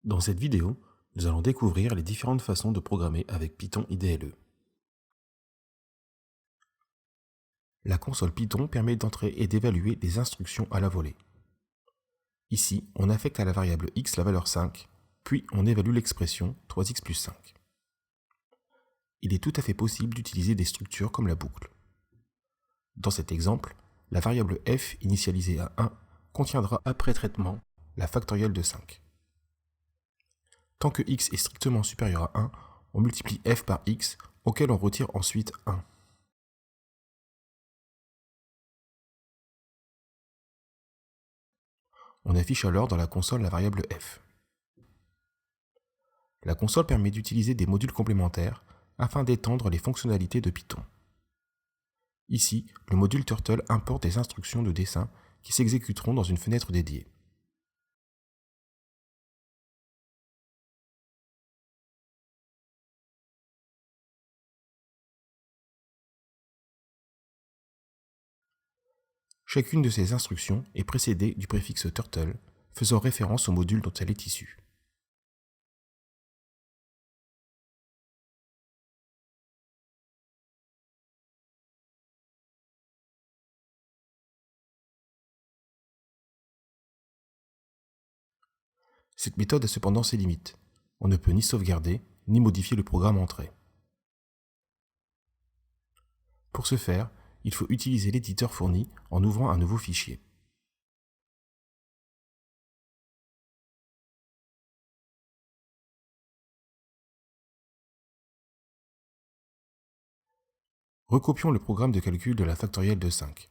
Dans cette vidéo, nous allons découvrir les différentes façons de programmer avec Python IDLE. La console Python permet d'entrer et d'évaluer des instructions à la volée. Ici, on affecte à la variable x la valeur 5, puis on évalue l'expression 3x plus 5. Il est tout à fait possible d'utiliser des structures comme la boucle. Dans cet exemple, la variable f initialisée à 1 contiendra après traitement la factorielle de 5. Tant que x est strictement supérieur à 1, on multiplie f par x, auquel on retire ensuite 1. On affiche alors dans la console la variable f. La console permet d'utiliser des modules complémentaires afin d'étendre les fonctionnalités de Python. Ici, le module Turtle importe des instructions de dessin qui s'exécuteront dans une fenêtre dédiée. Chacune de ces instructions est précédée du préfixe Turtle, faisant référence au module dont elle est issue. Cette méthode a cependant ses limites. On ne peut ni sauvegarder, ni modifier le programme entré. Pour ce faire, il faut utiliser l'éditeur fourni en ouvrant un nouveau fichier. Recopions le programme de calcul de la factorielle de 5.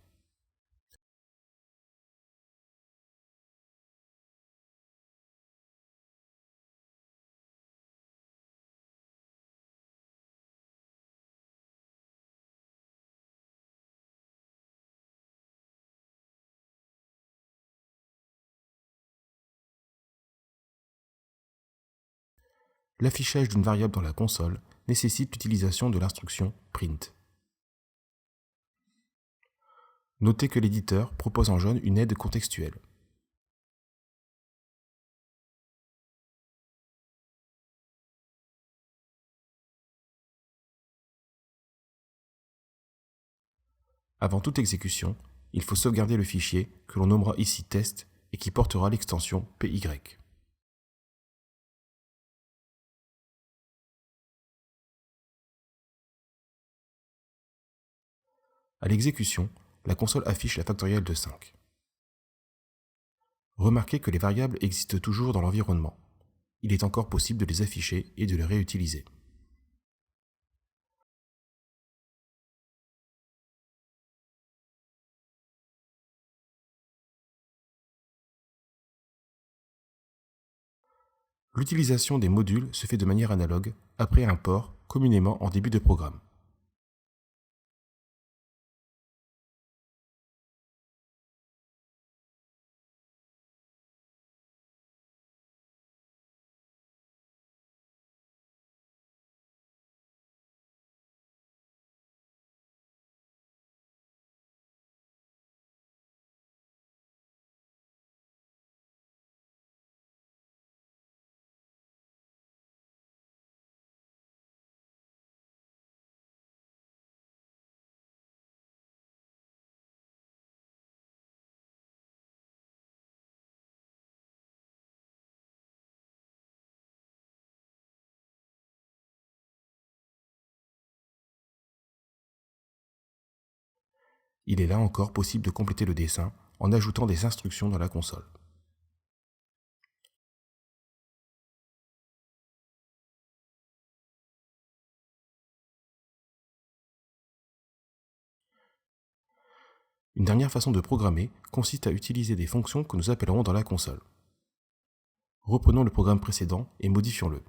L'affichage d'une variable dans la console nécessite l'utilisation de l'instruction print. Notez que l'éditeur propose en jaune une aide contextuelle. Avant toute exécution, il faut sauvegarder le fichier que l'on nommera ici test et qui portera l'extension PY. À l'exécution, la console affiche la factorielle de 5. Remarquez que les variables existent toujours dans l'environnement. Il est encore possible de les afficher et de les réutiliser. L'utilisation des modules se fait de manière analogue, après un port, communément en début de programme. Il est là encore possible de compléter le dessin en ajoutant des instructions dans la console. Une dernière façon de programmer consiste à utiliser des fonctions que nous appellerons dans la console. Reprenons le programme précédent et modifions-le.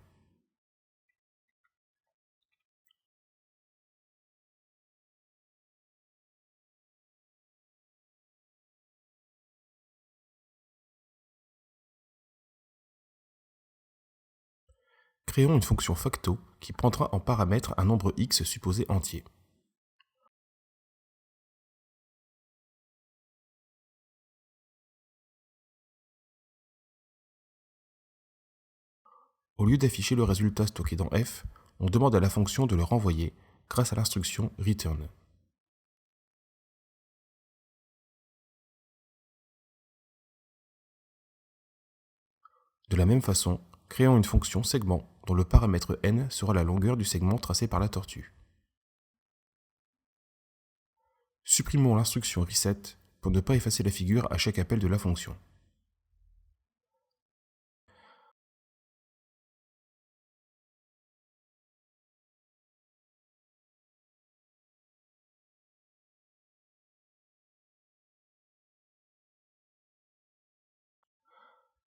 Créons une fonction facto qui prendra en paramètre un nombre x supposé entier. Au lieu d'afficher le résultat stocké dans f, on demande à la fonction de le renvoyer grâce à l'instruction return. De la même façon, créons une fonction segment dont le paramètre n sera la longueur du segment tracé par la tortue. Supprimons l'instruction reset pour ne pas effacer la figure à chaque appel de la fonction.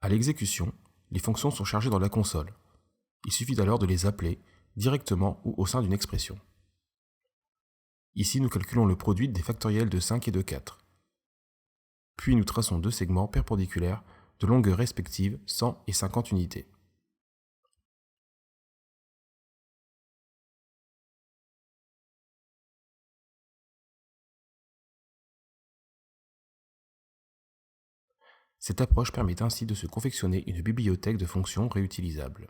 À l'exécution, les fonctions sont chargées dans la console. Il suffit alors de les appeler directement ou au sein d'une expression. Ici, nous calculons le produit des factoriels de 5 et de 4. Puis nous traçons deux segments perpendiculaires de longueur respective 100 et 50 unités. Cette approche permet ainsi de se confectionner une bibliothèque de fonctions réutilisables.